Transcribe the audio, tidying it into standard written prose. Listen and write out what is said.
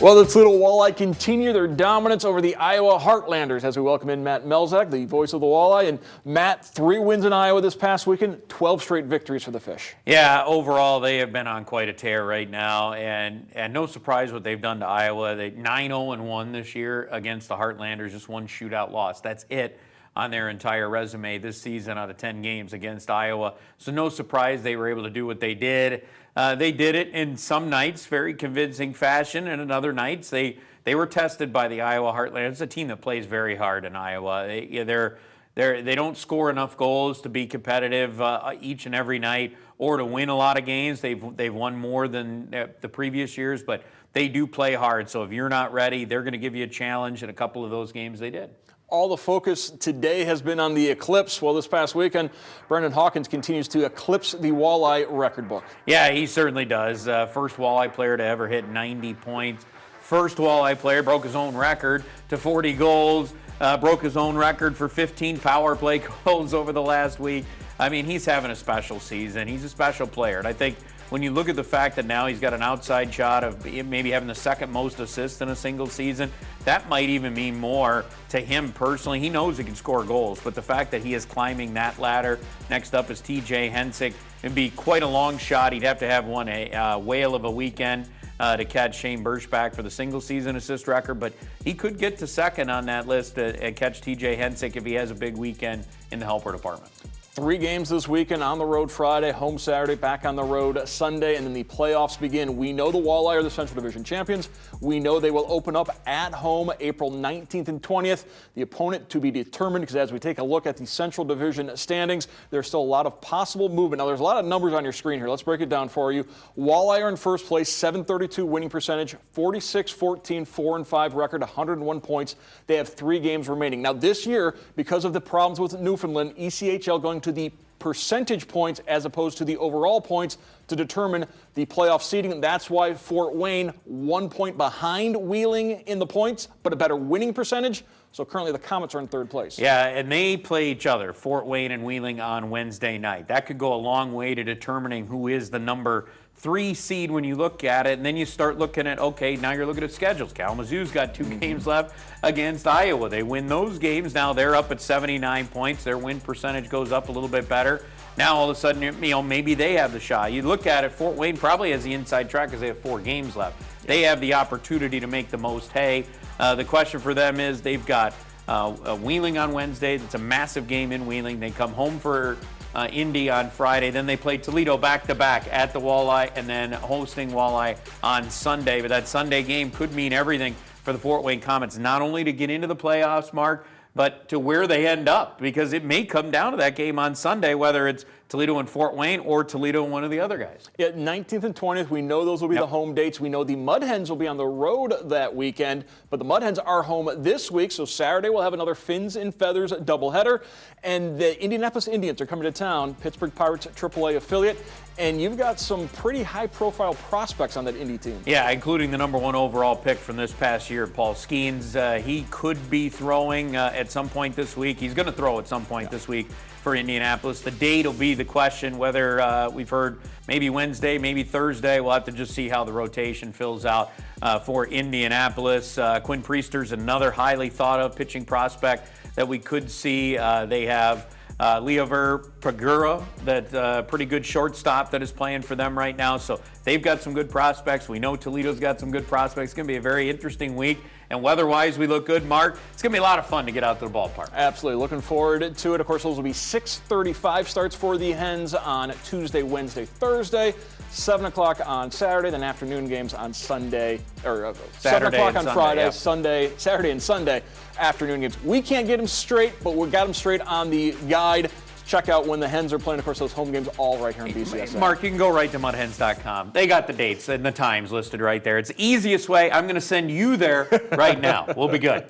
Well, the Toledo Walleye continue their dominance over the Iowa Heartlanders as we welcome in Matt Melzak, the voice of the Walleye. And Matt, 3 wins in Iowa this past weekend, 12 straight victories for the Fish. Yeah, overall they have been on quite a tear right now, and no surprise what they've done to Iowa. They 9-0-1 this year against the Heartlanders, just 1 shootout loss. That's it on their entire resume this season out of 10 games against Iowa. So no surprise they were able to do what they did. They did it in some nights very convincing fashion, and in other nights they were tested by the Iowa Heartlanders. It's a team that plays very hard in Iowa. They don't score enough goals to be competitive each and every night or to win a lot of games. They've won more than the previous years, but they do play hard. So if you're not ready, they're going to give you a challenge, and a couple of those games they did. All the focus today has been on the eclipse. Well, this past weekend, Brendan Hawkins continues to eclipse the Walleye record book. Yeah, he certainly does. First Walleye player to ever hit 90 points. First Walleye player broke his own record to 40 goals. Broke his own record for 15 power play goals over the last week. I mean, he's having a special season. He's a special player. And I think when you look at the fact that now he's got an outside shot of maybe having the second most assists in a single season, that might even mean more to him personally. He knows he can score goals, but the fact that he is climbing that ladder, next up is TJ Hensick, it'd be quite a long shot. He'd have to have one a whale of a weekend to catch Shane Birchback for the single season assist record, but he could get to second on that list and catch TJ Hensick if he has a big weekend in the helper department. 3 games this weekend, on the road Friday, home Saturday, back on the road Sunday, and then the playoffs begin. We know the Walleye are the Central Division champions. We know they will open up at home April 19th and 20th. The opponent to be determined, because as we take a look at the Central Division standings, there's still a lot of possible movement. Now, there's a lot of numbers on your screen here. Let's break it down for you. Walleye are in first place, 732 winning percentage, 46-14, 4-5 record, 101 points. They have 3 games remaining. Now, this year, because of the problems with Newfoundland, ECHL going to the percentage points as opposed to the overall points to determine the playoff seeding. That's why Fort Wayne 1 point behind Wheeling in the points, but a better winning percentage. So currently the Comets are in 3rd place. Yeah, and they play each other, Fort Wayne and Wheeling, on Wednesday night. That could go a long way to determining who is the number 3 seed when you look at it, and then you start looking at, okay, now you're looking at schedules. Kalamazoo's got 2 games left against Iowa. They win those games. Now they're up at 79 points. Their win percentage goes up a little bit better. Now all of a sudden, maybe they have the shot. You look at it, Fort Wayne probably has the inside track because they have 4 games left. They have the opportunity to make the most hay. The question for them is they've got Wheeling on Wednesday. It's a massive game in Wheeling. They come home for Indy on Friday. Then they play Toledo back-to-back at the Walleye and then hosting Walleye on Sunday. But that Sunday game could mean everything for the Fort Wayne Comets, not only to get into the playoffs, Mark, but to where they end up, because it may come down to that game on Sunday, whether it's Toledo and Fort Wayne or Toledo and one of the other guys. Yeah, 19th and 20th, we know those will be the home dates. We know the Mud Hens will be on the road that weekend, but the Mud Hens are home this week, so Saturday we'll have another Fins and Feathers doubleheader, and the Indianapolis Indians are coming to town, Pittsburgh Pirates AAA affiliate, and you've got some pretty high-profile prospects on that Indy team. Yeah, including the #1 overall pick from this past year, Paul Skeens. He could be throwing at some point this week. He's going to throw at some point this week for Indianapolis. The date will be the question, whether we've heard maybe Wednesday, maybe Thursday. We'll have to just see how the rotation fills out for Indianapolis. Quinn Priester's another highly thought of pitching prospect that we could see. They have Leover Pagura, that pretty good shortstop that is playing for them right now. So they've got some good prospects. We know Toledo's got some good prospects. It's going to be a very interesting week. And weather-wise, we look good, Mark. It's going to be a lot of fun to get out to the ballpark. Absolutely. Looking forward to it. Of course, those will be 6:35 starts for the Hens on Tuesday, Wednesday, Thursday. 7 o'clock on Saturday, then afternoon games on Sunday, or 7 o'clock on Friday, Saturday and Sunday, afternoon games. We can't get them straight, but we got them straight on the guide. Check out when the Hens are playing, of course, those home games all right here in BCSN. Mark, you can go right to mudhens.com. They got the dates and the times listed right there. It's the easiest way. I'm going to send you there right now. We'll be good.